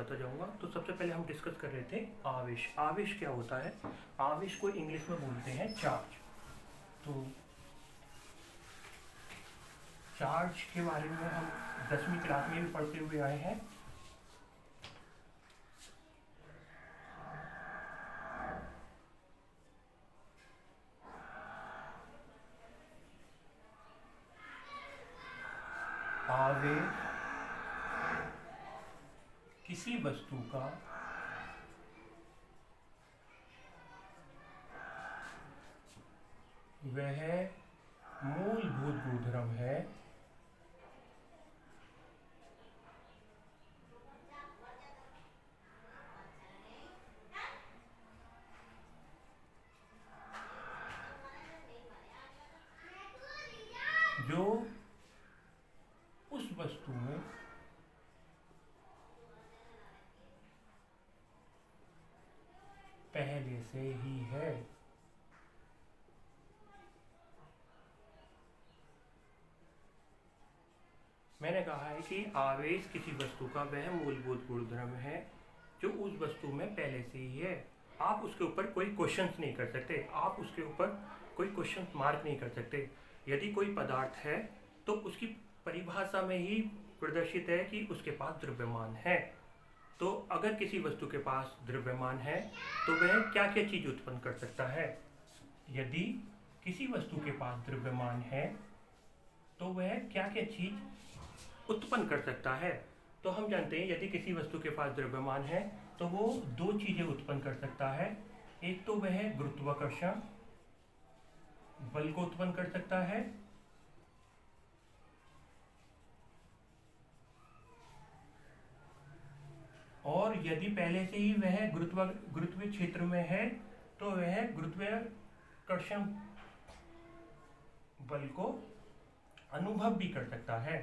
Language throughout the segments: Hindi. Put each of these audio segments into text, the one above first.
बताता जाऊंगा। तो सबसे पहले हम डिस्कस कर रहे थे आवेश। आवेश क्या होता है? आवेश को इंग्लिश में बोलते हैं चार्ज। तो चार्ज के बारे में हम 10वीं क्लास में भी पढ़ते हुए आए हैं। आवेश किसी वस्तु का वह मूलभूत गुणधर्म है जो उस वस्तु में पहले से ही है। मैंने कहा है कि आवेश किसी वस्तु का वह मूलभूत गुणधर्म है जो उस वस्तु में पहले से ही है। आप उसके ऊपर कोई क्वेश्चंस नहीं कर सकते, आप उसके ऊपर कोई क्वेश्चन मार्क नहीं कर सकते। यदि कोई पदार्थ है तो उसकी परिभाषा में ही प्रदर्शित है कि उसके पास द्रव्यमान है। तो अगर किसी वस्तु के पास द्रव्यमान है तो वह क्या क्या चीज उत्पन्न कर सकता है। यदि किसी वस्तु के पास द्रव्यमान है तो वह क्या क्या चीज उत्पन्न कर सकता है। तो हम जानते हैं यदि किसी वस्तु के पास द्रव्यमान है तो वो दो चीजें उत्पन्न कर सकता है। एक तो वह गुरुत्वाकर्षण बल को उत्पन्न कर सकता है, और यदि पहले से ही वह गुरुत्वीय क्षेत्र में है तो वह गुरुत्वाकर्षण बल को अनुभव भी कर सकता है।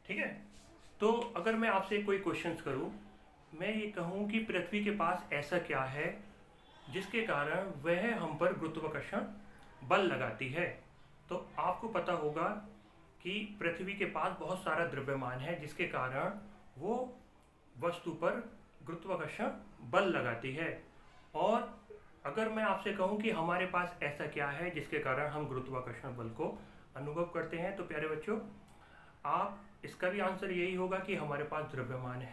ठीक है। तो अगर मैं आपसे कोई क्वेश्चंस करूं, मैं ये कहूं कि पृथ्वी के पास ऐसा क्या है जिसके कारण वह हम पर गुरुत्वाकर्षण बल लगाती है, तो आपको पता होगा कि पृथ्वी के पास बहुत सारा द्रव्यमान है जिसके कारण वो वस्तु पर गुरुत्वाकर्षण बल लगाती है। और अगर मैं आपसे कहूं कि हमारे पास ऐसा क्या है जिसके कारण हम गुरुत्वाकर्षण बल को अनुभव करते हैं, तो प्यारे बच्चों, आप इसका भी आंसर यही होगा कि हमारे पास द्रव्यमान है।